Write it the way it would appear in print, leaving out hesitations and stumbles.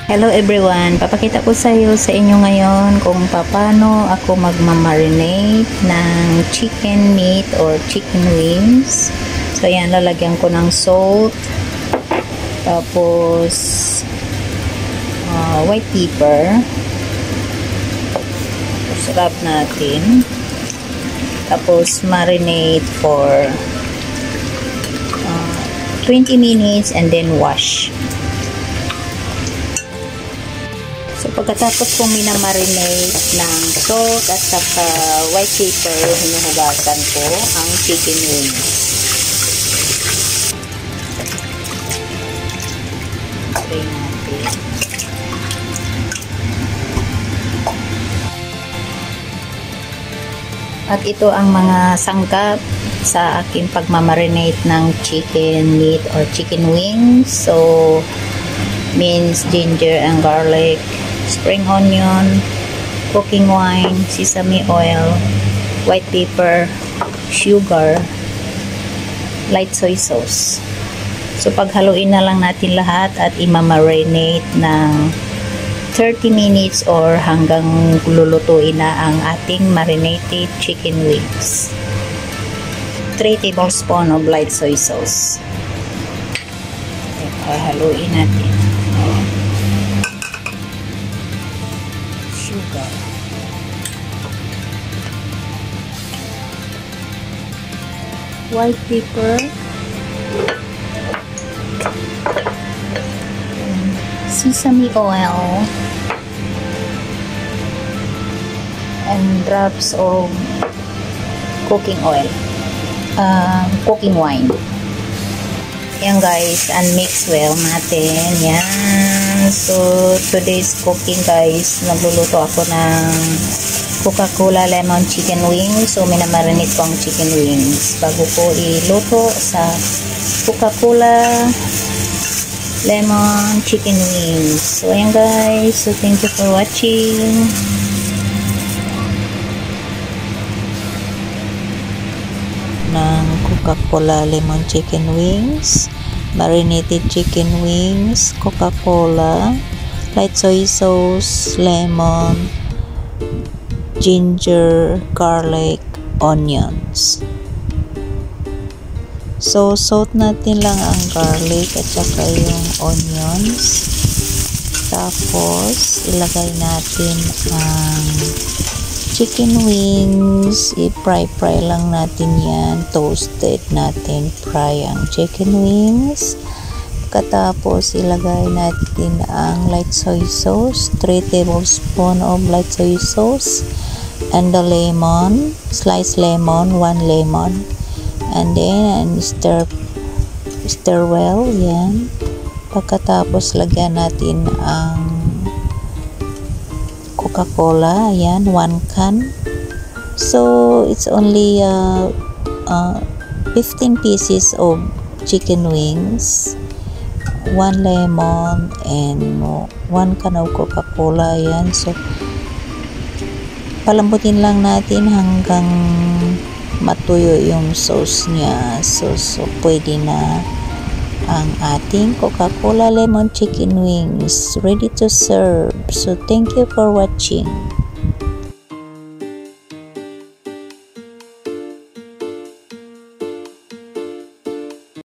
Hello everyone! Papakita ko sa inyo ngayon kung paano ako magmamarinate ng chicken meat or chicken wings. So ayan, lalagyan ko ng salt, tapos white pepper. Sarap natin. Tapos marinate for 20 minutes and then wash. So, pagkatapos kong minamarinate ng salt at saka white pepper, hinuhugasan ko ang chicken wings. Try natin. At ito ang mga sangkap sa akin pagmamarinate ng chicken meat or chicken wings. So, means ginger and garlic, spring onion, cooking wine, sesame oil, white pepper, sugar, light soy sauce. So paghaluin na lang natin lahat at imamarinate ng 30 minutes or hanggang lulutuin na ang ating marinated chicken wings. 3 tablespoons of light soy sauce. Haluin natin. Sugar. White pepper. Sesame oil. And drops of cooking oil. Cooking wine. Yan guys, unmix well natin. Yan. So, today's cooking guys, nagluluto ako ng Coca-Cola lemon chicken wings. So, minamarinate ko ang chicken wings bago ko iluto sa Coca-Cola lemon chicken wings. So, ayan guys. So, thank you for watching. Ng Coca-Cola lemon chicken wings, marinated chicken wings, Coca-Cola, light soy sauce, lemon, ginger, garlic, onions. So salt natin lang ang garlic at saka yung onions, tapos ilagay natin ang chicken wings, i-fry lang natin yan, toasted natin, fry ang chicken wings. Pagkatapos ilagay natin ang light soy sauce, 3 tablespoons of light soy sauce, and the lemon, sliced lemon, 1 lemon, and then stir well, yan. Pagkatapos lagyan natin ang Coca-Cola, ayan, 1 can. So, it's only 15 pieces of chicken wings, 1 lemon, and 1 can of Coca-Cola, ayan. So, palambutin lang natin hanggang matuyo yung sauce niya. So pwede na ang ating Coca-Cola lemon chicken wings ready to serve. So thank you for watching.